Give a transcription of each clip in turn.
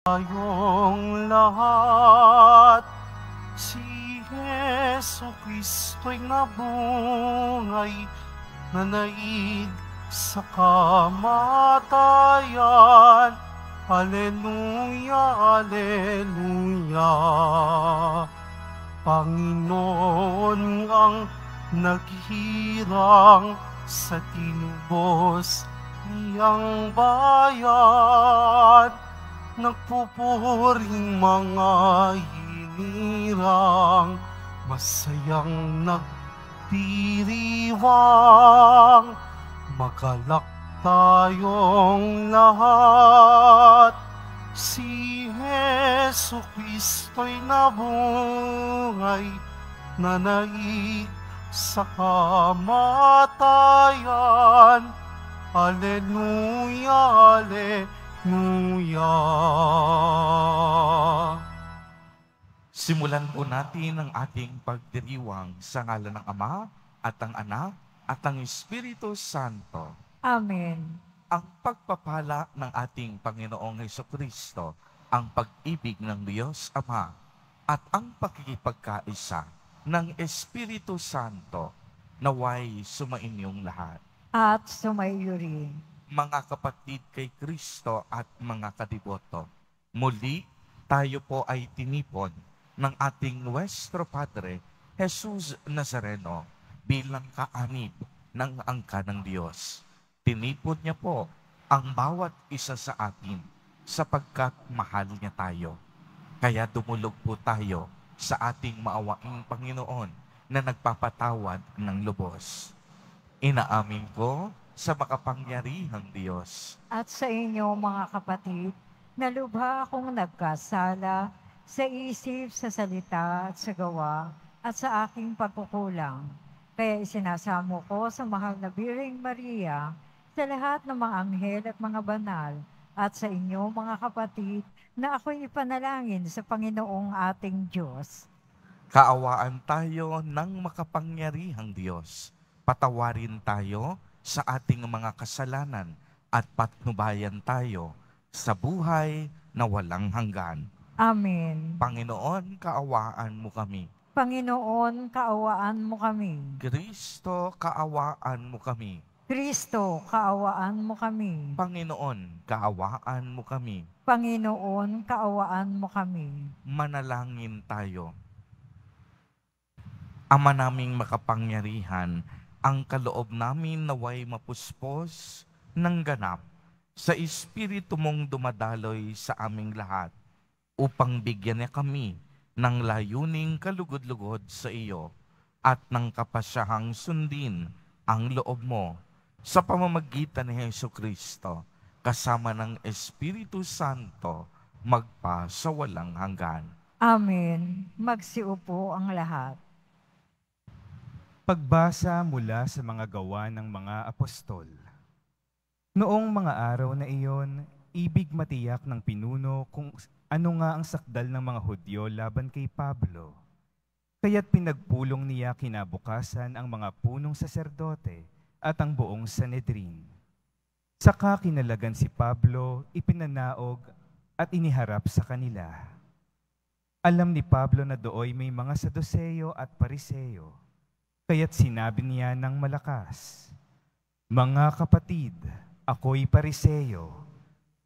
Tayong lahat, si Jesu Kristo'y nabungay, nanaig sa kamatayan. Alleluia, Alleluia. Panginoon ang naghirang sa tinubos niyang bayan. Nagpupuring mga hinirang, masayang nagdiriwang. Magalak tayong lahat, si Jesu Kristo'y nabungay, nanaig sa kamatayan. Alleluia, Alleluia. Simulan po natin ang ating pagdiriwang sa ngalan ng Ama at ng Anak at ng Espiritu Santo. Amen. Ang pagpapala ng ating Panginoong Hesukristo, ang pag-ibig ng Diyos Ama at ang pakikipagkaisa ng Espiritu Santo naway sumainyong lahat. At sumaiyo rin. Mga kapatid kay Kristo at mga kadiboto, muli tayo po ay tinipon ng ating Nuestro Padre, Jesus Nazareno, bilang kaanib ng angka ng Diyos. Tinipon niya po ang bawat isa sa atin sapagkat mahal niya tayo. Kaya dumulog po tayo sa ating maawaing Panginoon na nagpapatawad ng lubos. Inaamin ko sa makapangyarihang Diyos At sa inyo mga kapatid, na lubha akong nagkasala sa isip, sa salita at sa gawa at sa aking pagkukulang. Kaya isinasamo ko sa mahal na Birheng Maria, sa lahat ng mga anghel at mga banal, at sa inyo mga kapatid, na ako'y ipanalangin sa Panginoong ating Diyos. Kaawaan tayo ng makapangyarihang Diyos. Patawarin tayo sa ating mga kasalanan at patnubayan tayo sa buhay na walang hanggan. Amen. Panginoon, kaawaan mo kami. Panginoon, kaawaan mo kami. Kristo, kaawaan mo kami. Kristo, kaawaan mo kami. Panginoon, kaawaan mo kami. Panginoon, kaawaan mo kami. Manalangin tayo. Ama naming makapangyarihan, ang kaloob namin naway mapuspos ng ganap sa Espiritu mong dumadaloy sa aming lahat upang bigyan niya kami ng layuning kalugod-lugod sa iyo at ng kapasyahang sundin ang loob mo sa pamamagitan ni Jesucristo kasama ng Espiritu Santo magpa sa walang hanggan. Amen. Magsiupo ang lahat. Pagbasa mula sa mga gawa ng mga apostol. Noong mga araw na iyon, ibig matiyak ng pinuno kung ano nga ang sakdal ng mga Hudyo laban kay Pablo. Kaya't pinagpulong niya kinabukasan ang mga punong saserdote at ang buong Sanhedrin. Saka kinalagan si Pablo, ipinanaog at iniharap sa kanila. Alam ni Pablo na dooy may mga Saduseyo at Pariseo. Kaya't sinabi niya ng malakas, "Mga kapatid, ako'y Pariseo,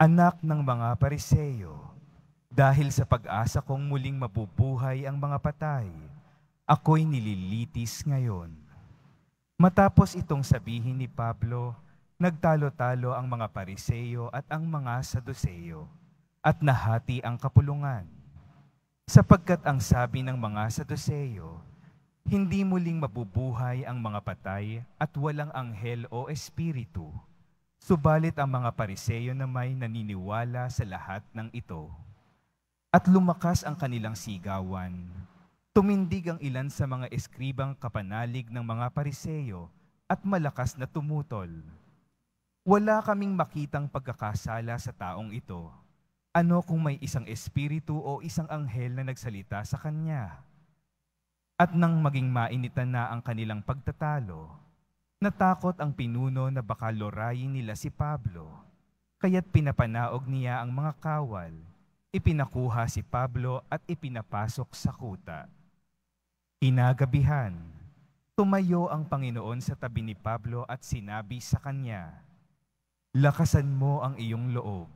anak ng mga Pariseo. Dahil sa pag-asa kong muling mabubuhay ang mga patay, ako'y nililitis ngayon." Matapos itong sabihin ni Pablo, nagtalo-talo ang mga Pariseo at ang mga Saduseyo, at nahati ang kapulungan. Sapagkat ang sabi ng mga Saduseyo, hindi muling mabubuhay ang mga patay at walang anghel o espiritu. Subalit ang mga Pariseo na may naniniwala sa lahat ng ito. At lumakas ang kanilang sigawan. Tumindig ang ilan sa mga eskribang kapanalig ng mga Pariseo at malakas na tumutol. Wala kaming makitang pagkakasala sa taong ito. Ano kung may isang espiritu o isang anghel na nagsalita sa kanya? At nang maging mainitan na ang kanilang pagtatalo, natakot ang pinuno na baka lorayin nila si Pablo, kaya't pinapanaog niya ang mga kawal. ipinakuha si Pablo at ipinapasok sa kuta. Kinagabihan, tumayo ang Panginoon sa tabi ni Pablo at sinabi sa kanya, "Lakasan mo ang iyong loob.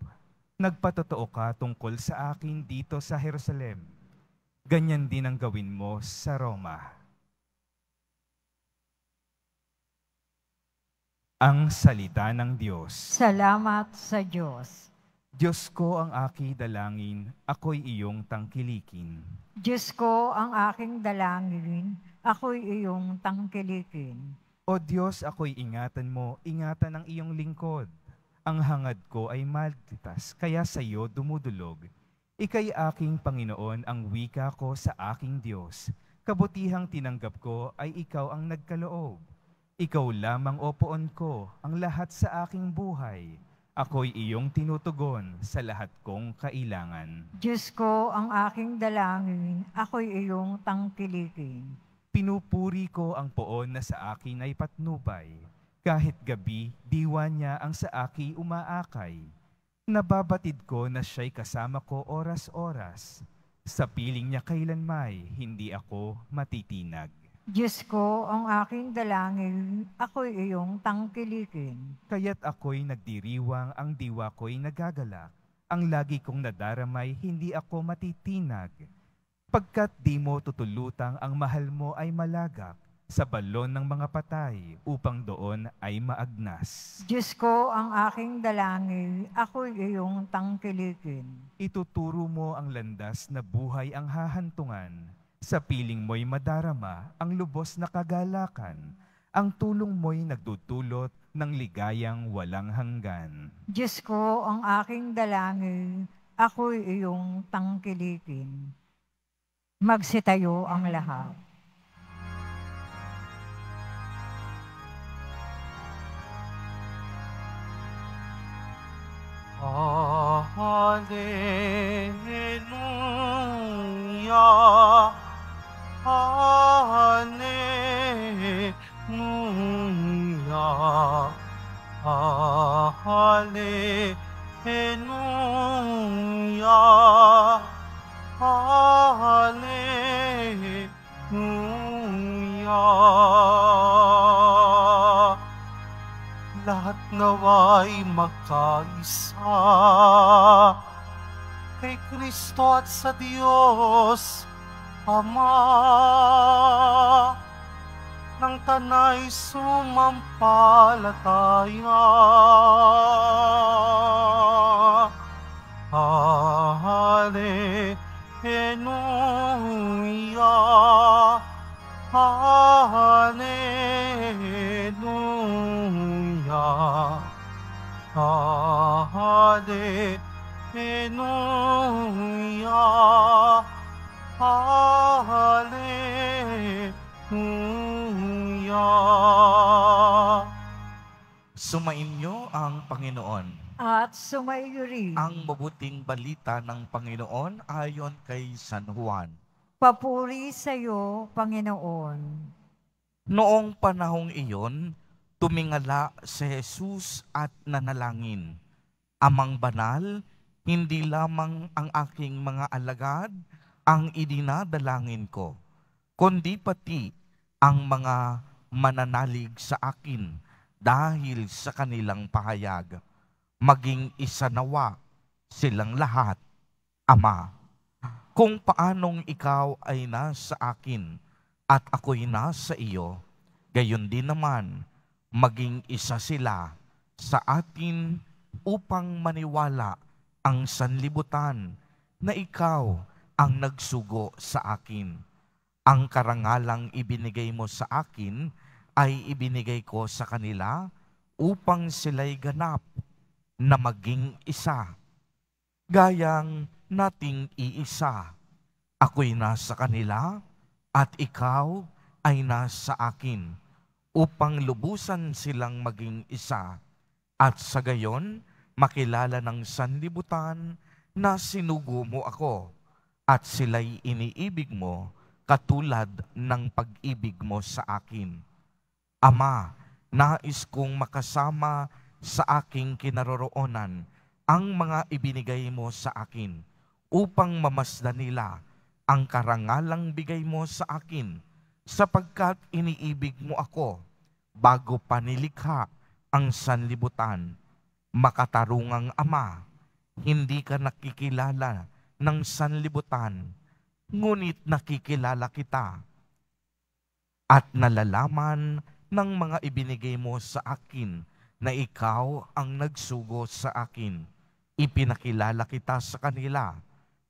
Nagpatotoo ka tungkol sa akin dito sa Jerusalem. Ganyan din ang gawin mo sa Roma." Ang salita ng Diyos. Salamat sa Diyos. Diyos ko ang aki dalangin, ako'y iyong tangkilikin. Diyos ko ang aking dalangin, ako'y iyong tangkilikin. O Diyos, ako'y ingatan mo, ingatan ang iyong lingkod. Ang hangad ko ay malitas, kaya sa iyo dumudulog. Ika'y aking Panginoon, ang wika ko sa aking Diyos. Kabutihang tinanggap ko ay ikaw ang nagkaloob. Ikaw lamang o poon ko, ang lahat sa aking buhay. Ako'y iyong tinutugon sa lahat kong kailangan. Diyos ko ang aking dalangin, ako'y iyong tangkilikin. Pinupuri ko ang poon na sa akin ay patnubay. Kahit gabi, diwa niya ang sa aki umaakay. Nababatid ko na siya'y kasama ko oras-oras. Sa piling niya kailanmay, hindi ako matitinag. Diyos ko ang aking dalangin, ako'y iyong tangkilikin. Kaya't ako'y nagdiriwang, ang diwa ko'y nagagalak. Ang lagi kong nadaramay, hindi ako matitinag. Pagkat di mo tutulutang, ang mahal mo ay malagak sa balon ng mga patay, upang doon ay maagnas. Diyos ko ang aking dalangin, ako'y iyong tangkilikin. Ituturo mo ang landas na buhay ang hahantungan. Sa piling mo'y madarama ang lubos na kagalakan. Ang tulong mo'y nagdudulot ng ligayang walang hanggan. Diyos ko ang aking dalangin, ako'y iyong tangkilikin. Magsitayo ang lahat. Hallelujah, Hallelujah, Hallelujah, Hallelujah. Lahat nawa'y magkaisa kay Kristo at sa Diyos Ama, ng tanay sumampalataya. Hallelujah, Hallelujah, Hallelujah, Hallelujah. Sumainyo ang Panginoon. At sumaiyo rin. Ang mabuting balita ng Panginoon ayon kay San Juan. Papuri sa iyo, Panginoon. Noong panahong iyon, tumingala si Jesus at nanalangin, "Amang banal, hindi lamang ang aking mga alagad ang idinadalangin ko, kundi pati ang mga mananalig sa akin dahil sa kanilang pahayag. Maging isa nawa silang lahat, Ama. Kung paanong ikaw ay nasa akin at ako'y nasa iyo, gayon din naman maging isa sila sa atin upang maniwala ang sanlibutan na ikaw ang nagsugo sa akin. Ang karangalang ibinigay mo sa akin ay ibinigay ko sa kanila upang sila'y ganap na maging isa. Gayang nating iisa, ako'y nasa kanila at ikaw ay nasa akin, upang lubusan silang maging isa, at sa gayon makilala ng sanlibutan na sinugo mo ako, at sila'y iniibig mo katulad ng pag-ibig mo sa akin. Ama, nais kong makasama sa aking kinaroroonan ang mga ibinigay mo sa akin, upang mamasdan nila ang karangalang bigay mo sa akin, sapagkat iniibig mo ako bago pa nilikha ang sanlibutan. Makatarungang Ama, hindi ka nakikilala ng sanlibutan, ngunit nakikilala kita at nalalaman ng mga ibinigay mo sa akin na ikaw ang nagsugo sa akin. Ipinakilala kita sa kanila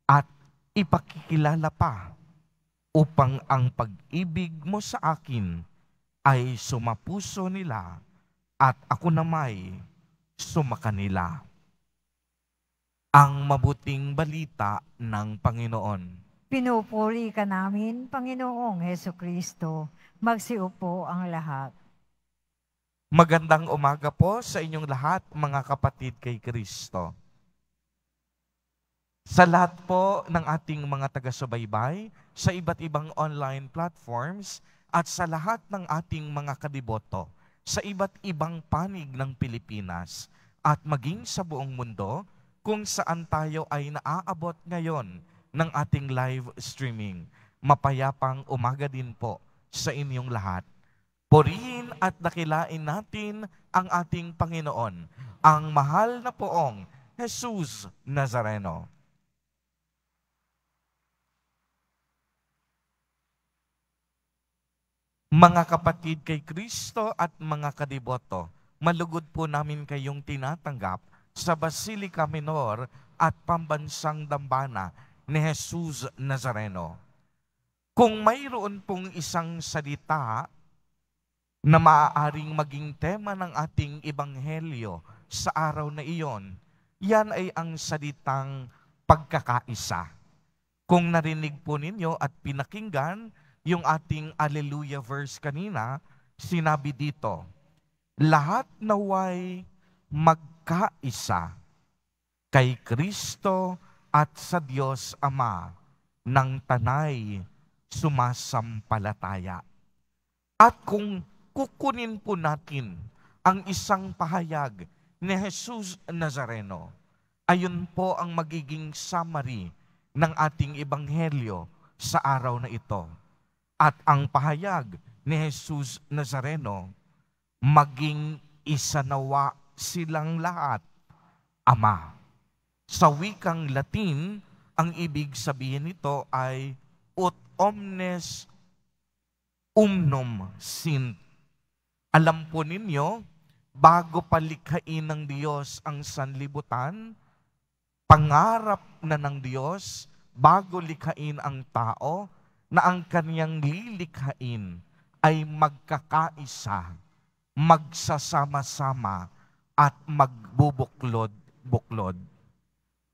at ipakikilala pa upang ang pag-ibig mo sa akin ay sumapuso nila at ako namay sumakanila. Ang mabuting balita ng Panginoon. Pinupuri ka namin, Panginoong Hesukristo. Magsiupo ang lahat. Magandang umaga po sa inyong lahat, mga kapatid kay Kristo. Sa lahat po ng ating mga taga-subaybay, sa iba't ibang online platforms, at sa lahat ng ating mga kadiboto, sa iba't ibang panig ng Pilipinas, at maging sa buong mundo, kung saan tayo ay naaabot ngayon ng ating live streaming. Mapayapang umaga din po sa inyong lahat. Purihin at dakilain natin ang ating Panginoon, ang mahal na poong Jesus Nazareno. Mga kapatid kay Kristo at mga kadiboto, malugod po namin kayong tinatanggap sa Basilica Minor at Pambansang Dambana ni Jesus Nazareno. Kung mayroon pong isang salita na maaaring maging tema ng ating ebanghelyo sa araw na iyon, yan ay ang salitang pagkakaisa. Kung narinig po ninyo at pinakinggan yung ating Alleluia verse kanina, sinabi dito, lahat naway magkaisa kay Kristo at sa Diyos Ama ng tanay sumasampalataya. At kung kukunin po natin ang isang pahayag ni Jesus Nazareno, ayun po ang magiging summary ng ating ebanghelyo sa araw na ito. At ang pahayag ni Jesus Nazareno, maging isa nawa silang lahat, Ama. Sa wikang Latin, ang ibig sabihin nito ay ut omnes umnum sint. Alam po ninyo, bago palikhain ng Diyos ang sanlibutan, pangarap na ng Diyos, bago likhain ang tao, na ang kaniyang lilikhain ay magkakaisa, magsasama-sama, at magbubuklod-buklod.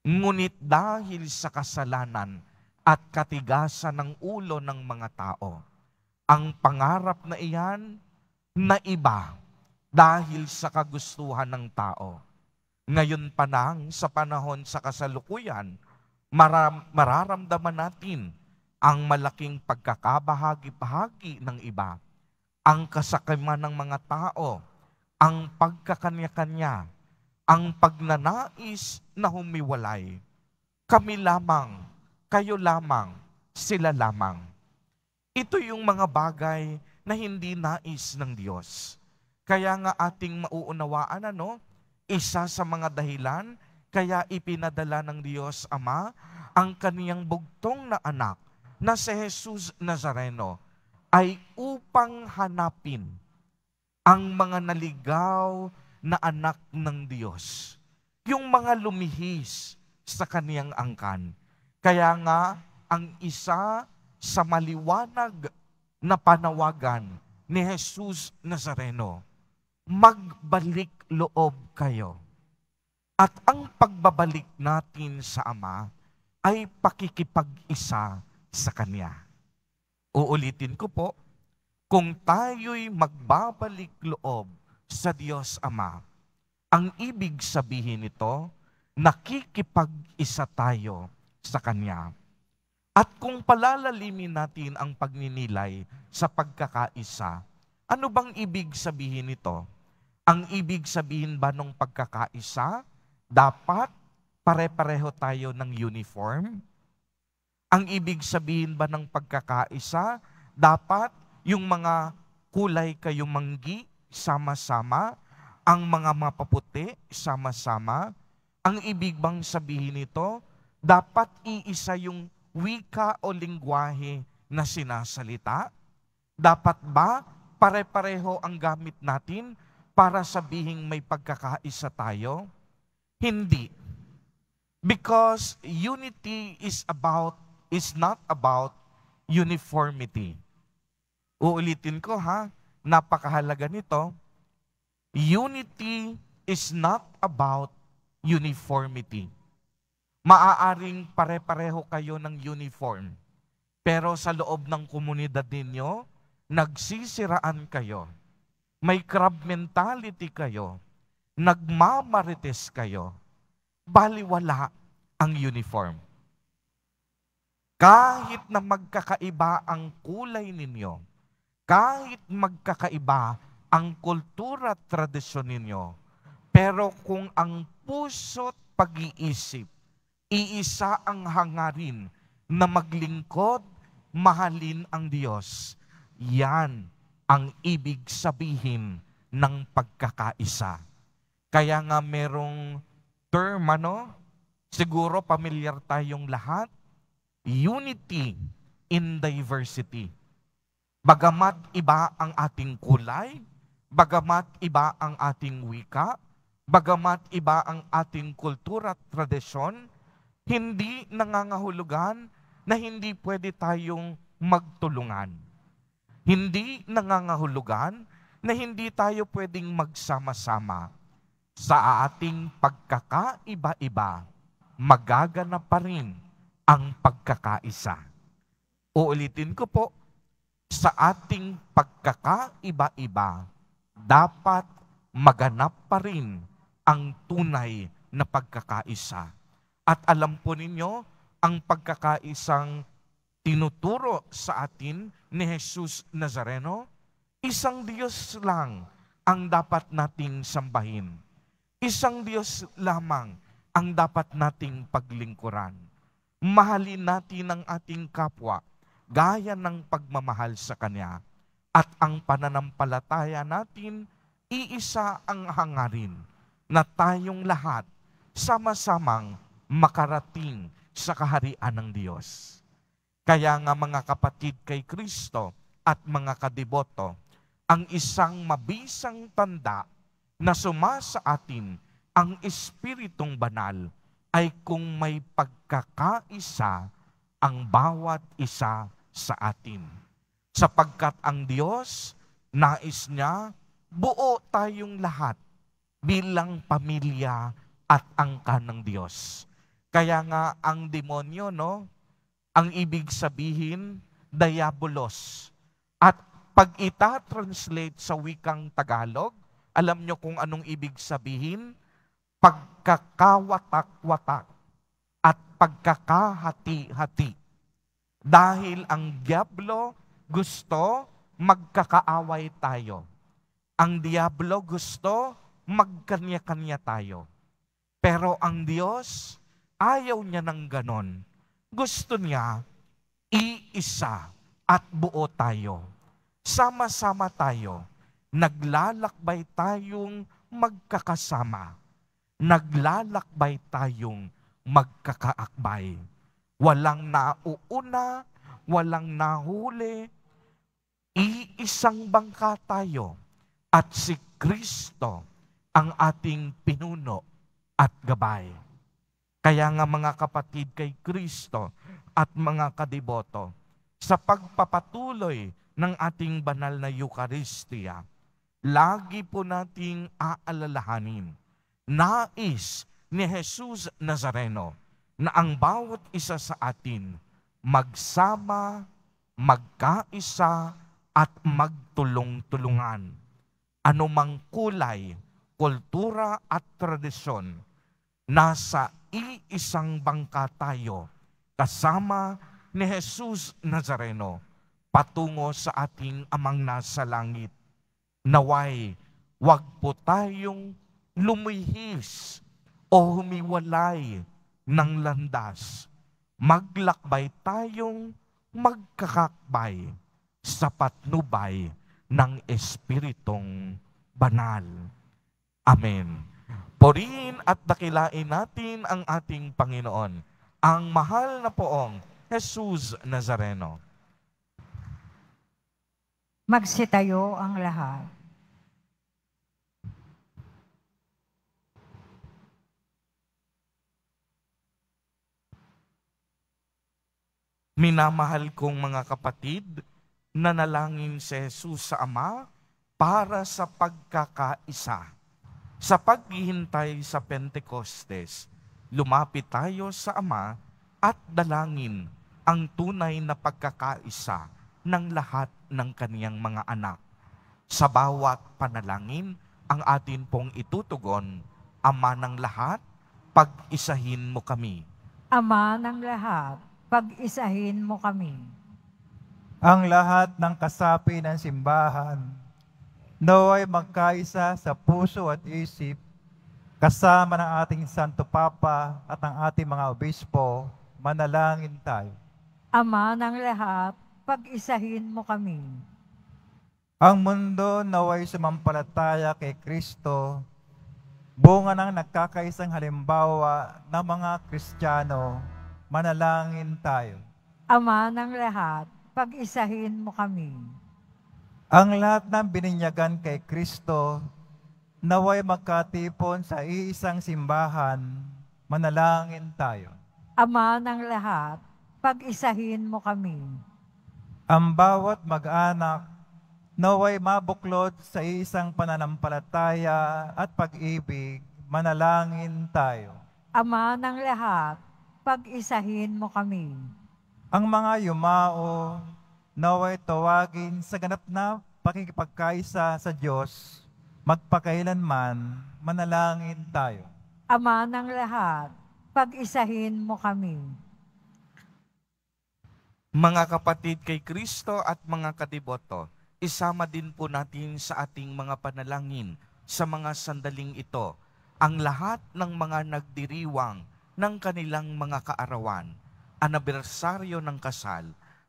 Ngunit dahil sa kasalanan at katigasan ng ulo ng mga tao, ang pangarap na iyan naiba dahil sa kagustuhan ng tao. Ngayon pa lang, sa panahon sa kasalukuyan, mararamdaman natin ang malaking pagkakabahagi-bahagi ng iba, ang kasakiman ng mga tao, ang pagkakanya-kanya, ang pagnanais na humiwalay. Kami lamang, kayo lamang, sila lamang. Ito yung mga bagay na hindi nais ng Diyos. Kaya nga ating mauunawaan, isa sa mga dahilan, kaya ipinadala ng Diyos Ama ang kaniyang bugtong na anak, na si Jesus Nazareno, ay upang hanapin ang mga naligaw na anak ng Diyos. Yung mga lumihis sa kaniyang angkan. Kaya nga, ang isa sa maliwanag na panawagan ni Jesus Nazareno, magbalik loob kayo. At ang pagbabalik natin sa Ama ay pakikipag-isa sa Kanya. Uulitin ko po, kung tayo'y magbabalik loob sa Diyos Ama, ang ibig sabihin nito, nakikipag-isa tayo sa Kanya. At kung palalalimin natin ang pagninilay sa pagkakaisa, ano bang ibig sabihin nito? Ang ibig sabihin ba ng pagkakaisa, dapat pare-pareho tayo ng uniform? Ang ibig sabihin ba ng pagkakaisa, dapat yung mga kulay kayo manggi, sama-sama, ang mga mapaputi, sama-sama? Ang ibig bang sabihin nito, dapat iisa yung wika o lingwahe na sinasalita? Dapat ba pare-pareho ang gamit natin para sabihing may pagkakaisa tayo? Hindi. Because unity is not about uniformity. Uulitin ko ha, napakahalaga nito. Unity is not about uniformity. Maaaring pare-pareho kayo ng uniform, pero sa loob ng komunidad ninyo, nagsisiraan kayo. May crab mentality kayo. Nagmamarites kayo. Baliwala ang uniform. Kahit na magkakaiba ang kulay ninyo, kahit magkakaiba ang kultura at tradisyon ninyo, pero kung ang puso't pag-iisip, iisa ang hangarin na maglingkod, mahalin ang Diyos, yan ang ibig sabihin ng pagkakaisa. Kaya nga merong term, siguro pamilyar tayong lahat, unity in diversity. Bagamat iba ang ating kulay, bagamat iba ang ating wika, bagamat iba ang ating kultura at tradisyon, hindi nangangahulugan na hindi pwede tayong magtulungan. Hindi nangangahulugan na hindi tayo pwedeng magsama-sama. Sa ating pagkakaiba-iba, magaganap pa rin ang pagkakaisa. Uulitin ko po, sa ating pagkakaiba-iba, dapat maganap pa rin ang tunay na pagkakaisa. At alam po ninyo, ang pagkakaisang tinuturo sa atin ni Jesus Nazareno, isang Diyos lang ang dapat nating sambahin. Isang Diyos lamang ang dapat nating paglingkuran. Mahalin natin ang ating kapwa gaya ng pagmamahal sa Kanya. At ang pananampalataya natin, iisa ang hangarin na tayong lahat sama-samang makarating sa kaharian ng Diyos. Kaya nga mga kapatid kay Kristo at mga kadiboto, ang isang mabisang tanda na sumasa atin ang Espiritong Banal ay kung may pagkakaisa ang bawat isa sa atin. Sapagkat ang Diyos, nais niya, buo tayong lahat bilang pamilya at angkan ng Diyos. Kaya nga ang demonyo, ang ibig sabihin, diabolos. At pag ita-translate sa wikang Tagalog, alam nyo kung anong ibig sabihin? Pagkakawatak-watak at pagkakahati-hati. Dahil ang diablo gusto magkakaaway tayo. Ang diablo gusto magkanya-kanya tayo. Pero ang Diyos, ayaw niya ng ganon. Gusto niya, iisa at buo tayo. Sama-sama tayo. Naglalakbay tayong magkakasama. Naglalakbay tayong magkakaakbay. Walang nauuna, walang nahuli. Iisang bangka tayo. At si Kristo ang ating pinuno at gabay. Kaya nga mga kapatid kay Kristo at mga kadiboto, sa pagpapatuloy ng ating banal na Eucharistia, lagi po nating aalalahanin, nais ni Jesus Nazareno na ang bawat isa sa atin magsama, magkaisa at magtulong-tulungan. Anumang kulay, kultura at tradisyon, nasa iisang bangka tayo kasama ni Jesus Nazareno patungo sa ating Amang nasa langit. Naway, wag po tayong lumihis o humiwalay ng landas. Maglakbay tayong magkakakbay sa patnubay ng Espiritong Banal. Amen. Purihin at dakilain natin ang ating Panginoon, ang mahal na poong Jesus Nazareno. Magsitayo ang lahat. Minamahal kong mga kapatid, nanalangin si Jesus sa Ama para sa pagkakaisa. Sa paghihintay sa Pentecostes, lumapit tayo sa Ama at dalangin ang tunay na pagkakaisa ng lahat ng kaniyang mga anak. Sa bawat panalangin, ang atin pong itutugon, Ama ng lahat, pag-isahin mo kami. Ama ng lahat, pag-isahin mo kami. Ang lahat ng kasapi ng simbahan, naway magkaisa sa puso at isip, kasama ng ating Santo Papa at ang ating mga obispo, manalangin tayo. Ama ng lahat, pag-isahin mo kami. Ang mundo naway sumampalataya kay Kristo, bunga ng nagkakaisang halimbawa ng mga Kristiyano, manalangin tayo. Ama ng lahat, pag-isahin mo kami. Ang lahat ng bininyagan kay Kristo, naway magkatipon sa iisang simbahan, manalangin tayo. Ama ng lahat, pag-isahin mo kami. Ang bawat mag-anak, naway mabuklod sa isang pananampalataya at pag-ibig, manalangin tayo. Ama ng lahat, pag-isahin mo kami. Ang mga yumao, naway tawagin sa ganap na pakikipagkaisa sa Diyos, magpakailanman, manalangin tayo. Ama ng lahat, pag-isahin mo kami. Mga kapatid kay Kristo at mga kadiboto, isama din po natin sa ating mga panalangin sa mga sandaling ito ang lahat ng mga nagdiriwang ng kanilang mga kaarawan, anibersaryo ng kasal,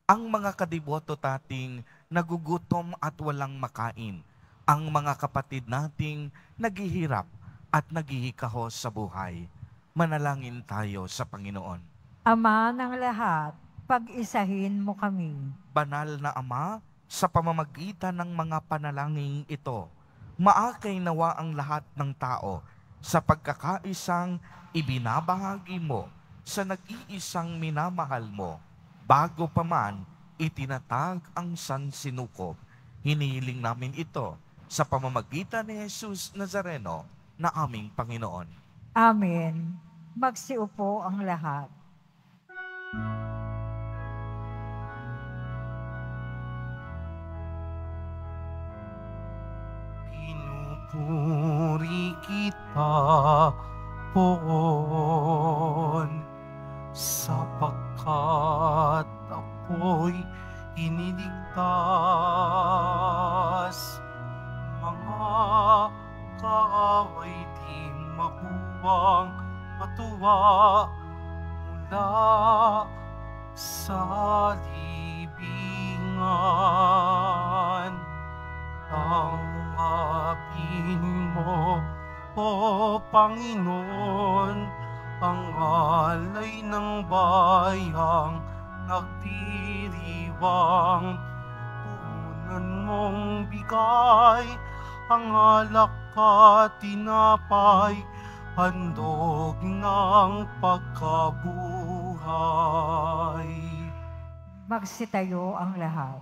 ang mga kadiboto nating nagugutom at walang makain, ang mga kapatid nating naghihirap at naghihikaho sa buhay. Manalangin tayo sa Panginoon. Ama ng lahat, pag-isahin mo kami. Banal na Ama, sa pamamagitan ng mga panalangin ito, maakay nawa ang lahat ng tao sa pagkakaisang ibinabahagi mo sa nag-iisang minamahal mo, bago pa man itinatag ang sansinukob. Hinihiling namin ito sa pamamagitan ni Jesus Nazareno na aming Panginoon. Amen. Magsiupo ang lahat. Pinupuri kita, Poon, sapagkat ako'y iniligtas. Mga kaaway di makuwang matuwa mula sa libingan. Tanggapin mo, O Panginoon, ang alay ng bayang nagdiriwang. Punan mong bigay ang alak at tinapay, handog ng pagkabuhay. Magsitayo ang lahat.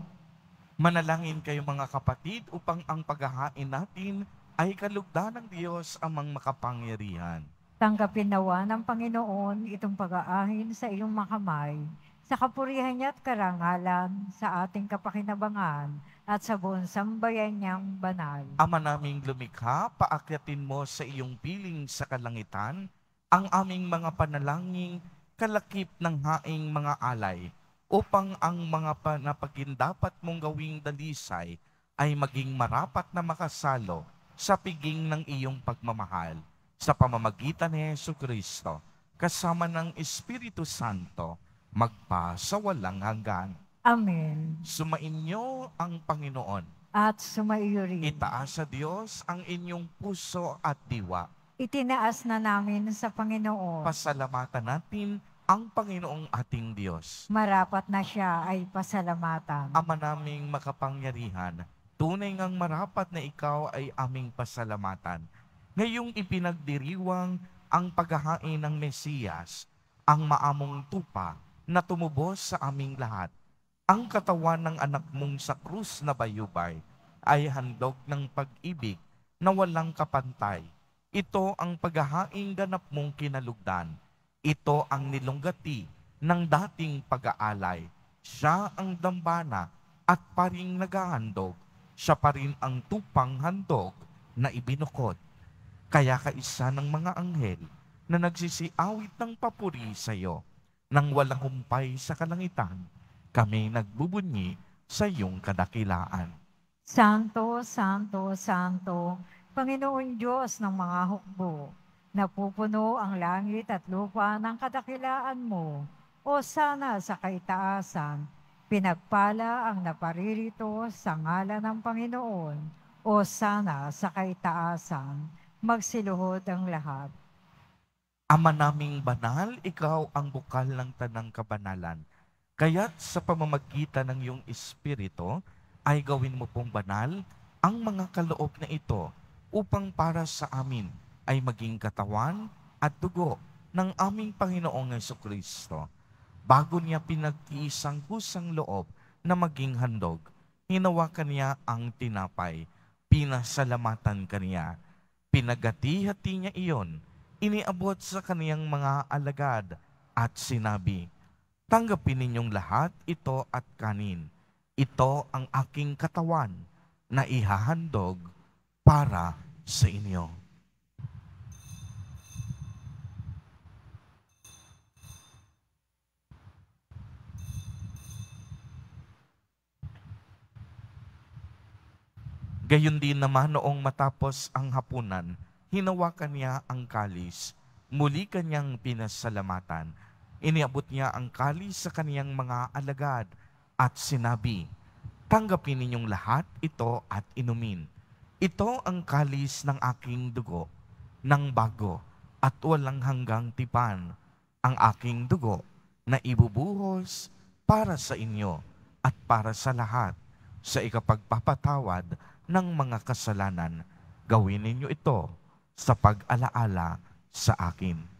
Manalangin kayo mga kapatid upang ang paghahain natin ay kalugdan ng Diyos amang makapangyarihan. Tanggapin nawa ng Panginoon itong pag-aahin sa iyong mga kamay, sa kapurihan niya at karangalan, sa ating kapakinabangan, at sa buong sambayan niyang banal. Ama naming lumikha, paakyatin mo sa iyong piling sa kalangitan ang aming mga panalangin, kalakip ng haing mga alay, upang ang mga panapagindapat mong gawing dalisay ay maging marapat na makasalo sa piging ng iyong pagmamahal. Sa pamamagitan ni Jesucristo, kasama ng Espiritu Santo, magpa sa walang hanggan. Amen. Sumainyo ang Panginoon. At sumaiyo rin. Itaas sa Diyos ang inyong puso at diwa. Itinaas na namin sa Panginoon. Pasalamatan natin ang Panginoong ating Diyos. Marapat na siya ay pasalamatan. Ama naming makapangyarihan, tunay ngang marapat na ikaw ay aming pasalamatan. Ngayong ipinagdiriwang ang paghahain ng Mesiyas, ang maamong tupa na tumubos sa aming lahat. Ang katawan ng anak mong sa krus na bayubay ay handog ng pag-ibig na walang kapantay. Ito ang paghahaing ganap mong kinalugdan. Ito ang nilunggati ng dating pag-aalay. Siya ang dambana at paring naghahandog. Siya pa rin ang tupang handog na ibinukod. Kaya kaisa ng mga anghel na nagsisiawit ng papuri sa iyo, nang walang humpay sa kalangitan, kami nagbubunyi sa iyong kadakilaan. Santo, Santo, Santo, Panginoon Diyos ng mga hukbo, napupuno ang langit at lupa ng kadakilaan mo, o sana sa kaitaasan, pinagpala ang naparirito sa ngalan ng Panginoon, o sana sa kaitaasan, magsiluhod ang lahat. Ama naming banal, ikaw ang bukal ng tanang kabanalan. Kaya't sa pamamagitan ng iyong Espiritu, ay gawin mo pong banal ang mga kaloob na ito upang para sa amin ay maging katawan at dugo ng aming Panginoong Jesucristo. Bago niya pinagtiisang kusang loob na maging handog, hinawakan niya ang tinapay, pinasalamatan kaniya, pinagati-hati niya iyon, iniabot sa kaniyang mga alagad at sinabi, "Tanggapin ninyong lahat ito at kanin. Ito ang aking katawan na ihahandog para sa inyo." Gayon din naman noong matapos ang hapunan, hinawakan niya ang kalis, muli kanyang pinasalamatan. Iniabot niya ang kalis sa kaniyang mga alagad at sinabi, "Tanggapin ninyong lahat ito at inumin. Ito ang kalis ng aking dugo, ng bago at walang hanggang tipan, ang aking dugo na ibubuhos para sa inyo at para sa lahat sa ikapagpapatawad ng mga kasalanan. Gawin ninyo ito sa pag-alaala sa akin."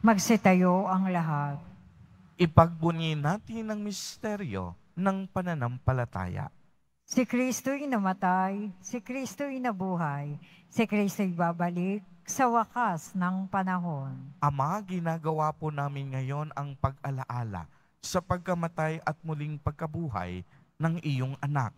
Magsitayo ang lahat. Ipagbunyi natin ang misteryo ng pananampalataya. Si Kristo'y namatay, si Kristo'y nabuhay, si Kristo'y babalik sa wakas ng panahon. Ama, ginagawa po namin ngayon ang pag-alaala sa pagkamatay at muling pagkabuhay ng iyong anak.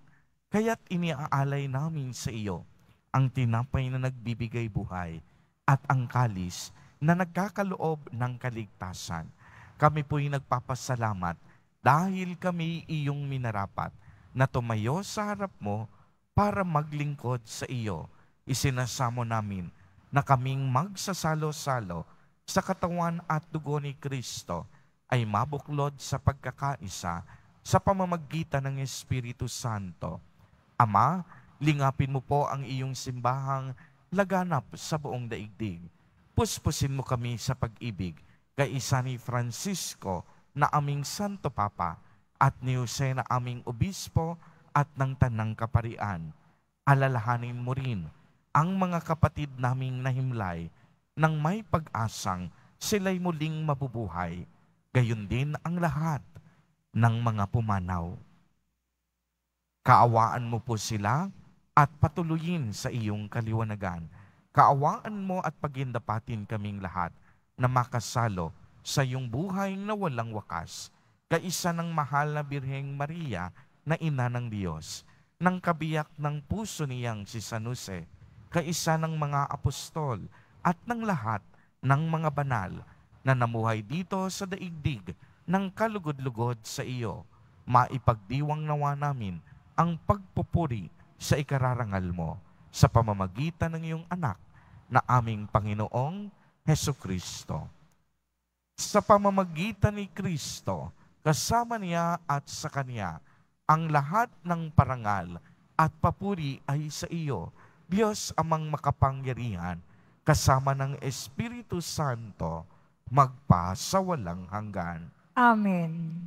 Kaya't iniaalay namin sa iyo ang tinapay na nagbibigay buhay at ang kalis na nagkakaloob ng kaligtasan. Kami po'y nagpapasalamat dahil kami iyong minarapat na tumayo sa harap mo para maglingkod sa iyo. Isinasamo namin na kaming magsasalo-salo sa katawan at dugo ni Kristo ay mabuklod sa pagkakaisa sa pamamagitan ng Espiritu Santo. Ama, lingapin mo po ang iyong simbahang laganap sa buong daigdig. Puspusin mo kami sa pag-ibig kay isa ni Francisco na aming Santo Papa at ni Jose na aming Obispo at ng Tanang Kaparian. Alalahanin mo rin ang mga kapatid naming nahimlay nang may pag-asang sila'y muling mabubuhay. Gayon din ang lahat ng mga pumanaw. Kaawaan mo po sila at patuloyin sa iyong kaliwanagan. Kaawaan mo at pagindapatin kaming lahat na makasalo sa iyong buhay na walang wakas. Kaisa ng mahal na Birheng Maria na ina ng Diyos, ng kabiyak ng puso niyang si San Jose, kaisa ng mga apostol at ng lahat ng mga banal na namuhay dito sa daigdig ng kalugod-lugod sa iyo. maipagdiwang nawa namin ang pagpupuri sa ikararangal mo sa pamamagitan ng iyong anak na aming Panginoong Hesukristo. Sa pamamagitan ni Kristo, kasama niya at sa Kanya, ang lahat ng parangal at papuri ay sa iyo, Diyos amang makapangyarihan, kasama ng Espiritu Santo, magpa sa walang hanggan. Amen.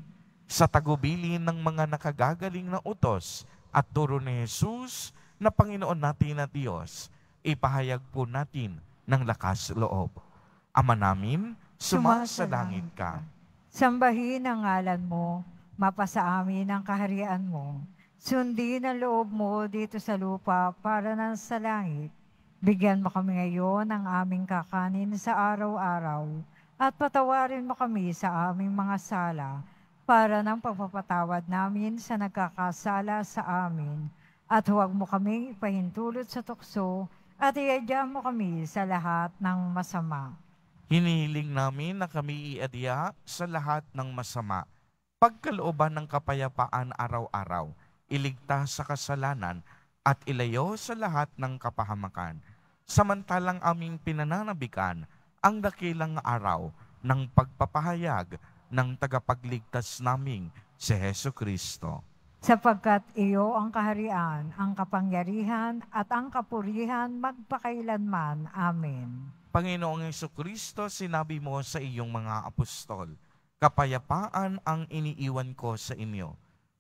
Sa tagubilin ng mga nakagagaling na utos at turo ni Jesus na Panginoon natin na Diyos, ipahayag po natin ng lakas loob. Ama namin, sumasalangit ka. Sambahin ang ngalan mo, mapasa amin ang kaharian mo. Sundin ang loob mo dito sa lupa para nang sa langit. Bigyan mo kami ngayon ng aming kakanin sa araw-araw at patawarin mo kami sa aming mga sala para ng pagpapatawad namin sa nagkakasala sa amin. At huwag mo kaming ipahintulot sa tukso at iadya mo kami sa lahat ng masama. Hinihiling namin na kami iadya sa lahat ng masama, pagkalooban ng kapayapaan araw-araw, iligtas sa kasalanan at ilayo sa lahat ng kapahamakan. Samantalang aming pinananabikan ang dakilang araw ng pagpapahayag ng tagapagligtas naming si Hesukristo. Sapagkat iyo ang kaharian, ang kapangyarihan at ang kapurihan magpakailanman. Amen. Panginoong Hesukristo, sinabi mo sa iyong mga apostol, kapayapaan ang iniiwan ko sa inyo.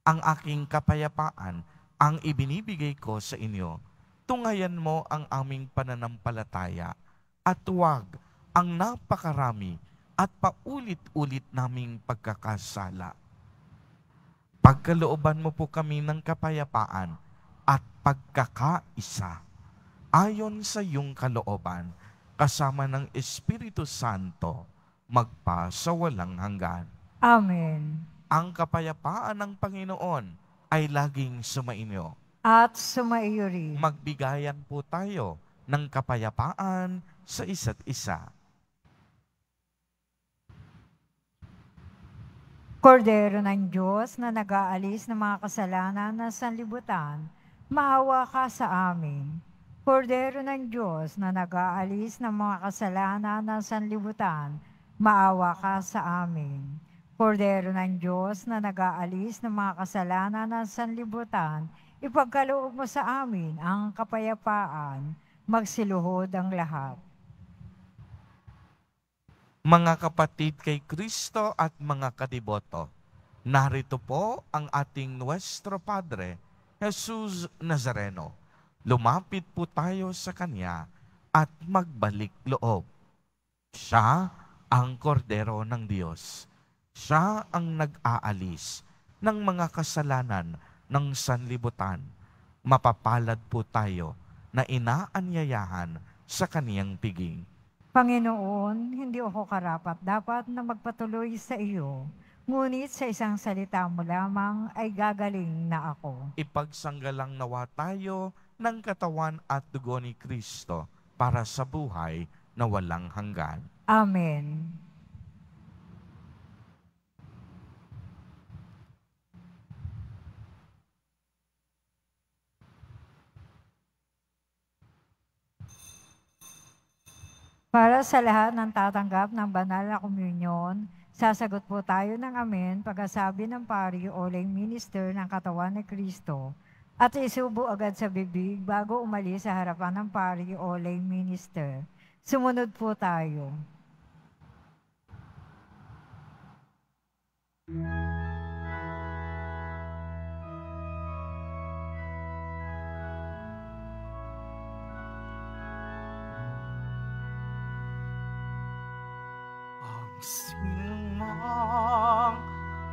Ang aking kapayapaan ang ibinibigay ko sa inyo. Tungayan mo ang aming pananampalataya at huwag ang napakarami at paulit-ulit naming pagkakasala. Pagkalooban mo po kami ng kapayapaan at pagkakaisa ayon sa iyong kalooban, kasama ng Espiritu Santo, magpa sa walang hanggan. Amen. Ang kapayapaan ng Panginoon ay laging sumainyo. At sumaiyo rin. Magbigayan po tayo ng kapayapaan sa isa't isa. Kordero ng Diyos na nag-aalis ng mga kasalanan ng sanlibutan, maawa ka sa amin. Kordero ng Diyos na nag-aalis ng mga kasalanan ng sanlibutan, maawa ka sa amin. Kordero ng Diyos na nag-aalis ng mga kasalanan ng sanlibutan, ipagkaloob mo sa amin ang kapayapaan, magsiluhod ang lahat. Mga kapatid kay Kristo at mga kadiboto, narito po ang ating Nuestro Padre, Jesus Nazareno. Lumapit po tayo sa Kanya at magbalik loob. Siya ang kordero ng Diyos. Siya ang nag-aalis ng mga kasalanan ng sanlibutan. Mapapalad po tayo na inaanyayahan sa Kaniyang piging. Panginoon, hindi ako karapat-dapat na magpatuloy sa iyo, ngunit sa isang salita mo lamang ay gagaling na ako. Ipagsanggalang nawa tayo ng katawan at dugo ni Kristo para sa buhay na walang hanggan. Amen. Para sa lahat ng tatanggap ng banal na komunyon, sasagot po tayo ng amen pagkasabi ng pari o lay minister ng katawan ni Kristo at isubo agad sa bibig bago umalis sa harapan ng pari o lay minister. Sumunod po tayo. Ang sinumang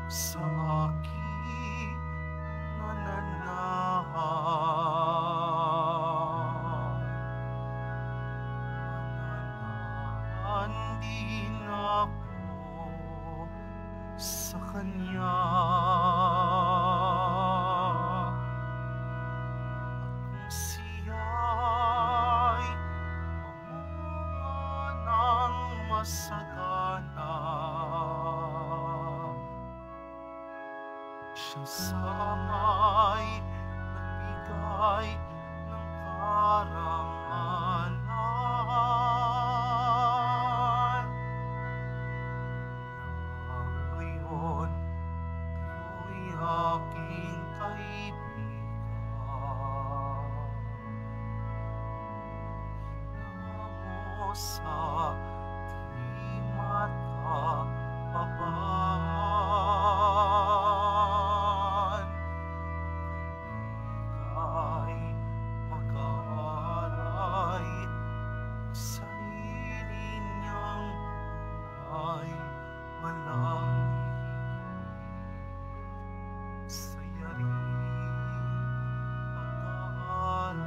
sa akin nananahan din ako sa Kanya. At kung siya'y ng masagana, Siya sama'y nagbigay ng karangalan. Ngayon, kayo'y aking kaibigan. Hinamo sa dilim at kapabahan. Ay mag-aaray sa sarili niyang buhay, walang higit sa yaring mahal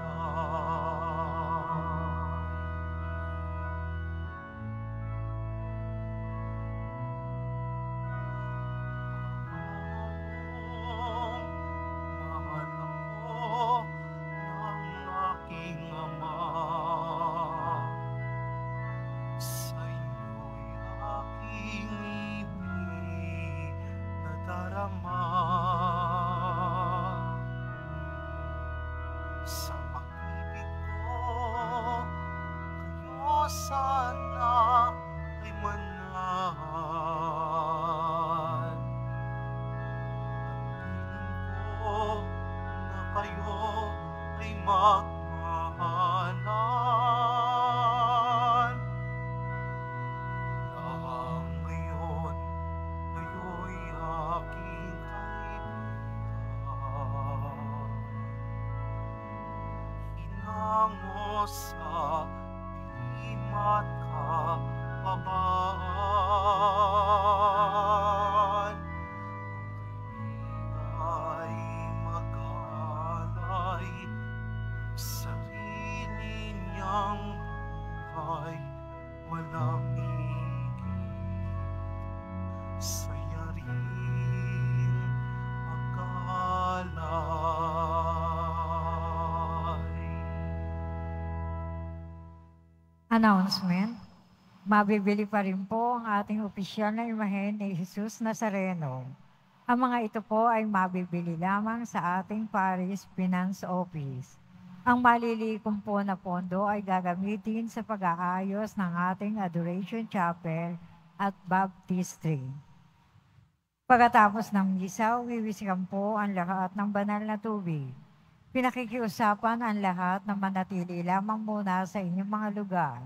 ako ng aking Ama. Sa inyo'y aking ibig na darama. Sa pag-ibig ko, kayo sana ay manahan. At piling ko na kayo ay magmahalan. Hanggang ngayon, kayo'y aking kaibigan. Hinango sa dilim at kapabahan. Ang kaibigan mag-aalay sa sarili niyang buhay, walang higit sa yaring mag-aalay. Announcement. Mabibili pa rin po ang ating opisyal na imahen ni Jesus Nazareno. Ang mga ito po ay mabibili lamang sa ating Parish Finance Office. Ang malilikom po na pondo ay gagamitin sa pag-aayos ng ating Adoration Chapel at Baptistry. Pagkatapos ng misa, wiwisikan po ang lahat ng banal na tubig. Pinakikiusapan ang lahat na manatili lamang muna sa inyong mga lugar.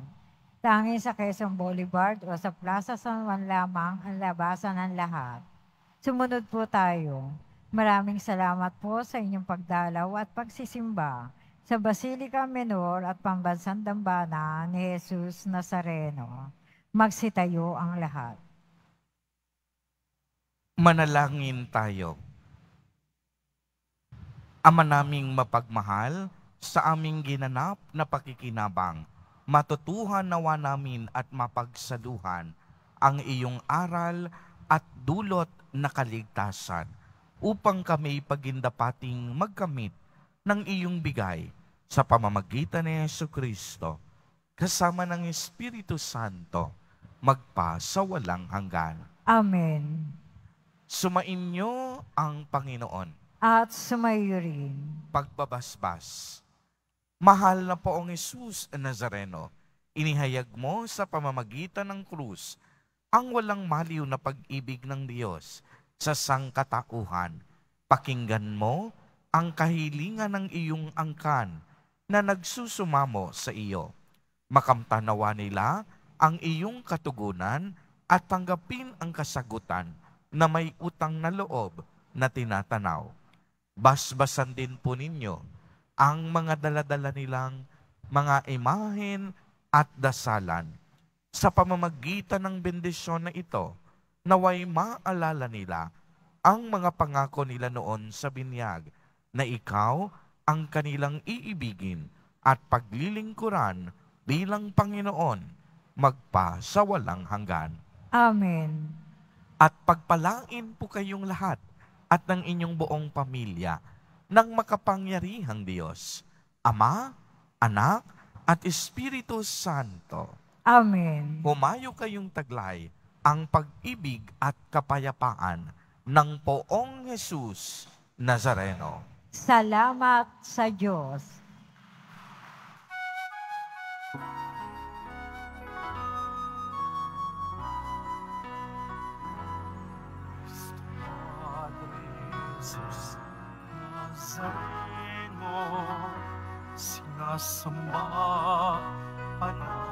Tanging sa Quezon Boulevard o sa Plaza San Juan lamang ang labasan ng lahat. Sumunod po tayo. Maraming salamat po sa inyong pagdalaw at pagsisimba sa Basilica Menor at Pambansang Dambana ni Jesus Nazareno. Magsitayo ang lahat. Manalangin tayo. Ama naming mapagmahal, sa aming ginanap na pakikinabang, matutuhan nawa namin at mapagsaluhan ang iyong aral at dulot na kaligtasan upang kami pagindapating magkamit ng iyong bigay sa pamamagitan ni Jesucristo kasama ng Espiritu Santo magpa sa walang hanggan. Amen. Sumainyo ang Panginoon. At sumayo rin. Pagbabasbas. Mahal na poong Jesus Nazareno, inihayag mo sa pamamagitan ng krus ang walang maliw na pag-ibig ng Diyos sa sangkatauhan. Pakinggan mo ang kahilingan ng iyong angkan na nagsusumamo sa iyo. Makamtanawa nila ang iyong katugunan at tanggapin ang kasagutan na may utang na loob na tinatanaw. Basbasan din po ninyo ang mga daladala nilang mga imahen at dasalan. Sa pamamagitan ng bendisyon na ito, naway maalala nila ang mga pangako nila noon sa binyag na ikaw ang kanilang iibigin at paglilingkuran bilang Panginoon magpa sa walang hanggan. Amen. At pagpalain po kayong lahat at ng inyong buong pamilya ng makapangyarihang Diyos, Ama, Anak, at Espiritu Santo. Amen. Humayo kayong taglay ang pag-ibig at kapayapaan ng Poong Jesus Nazareno. Salamat sa Diyos. Padre Jesus Nazareno, sinasamba ka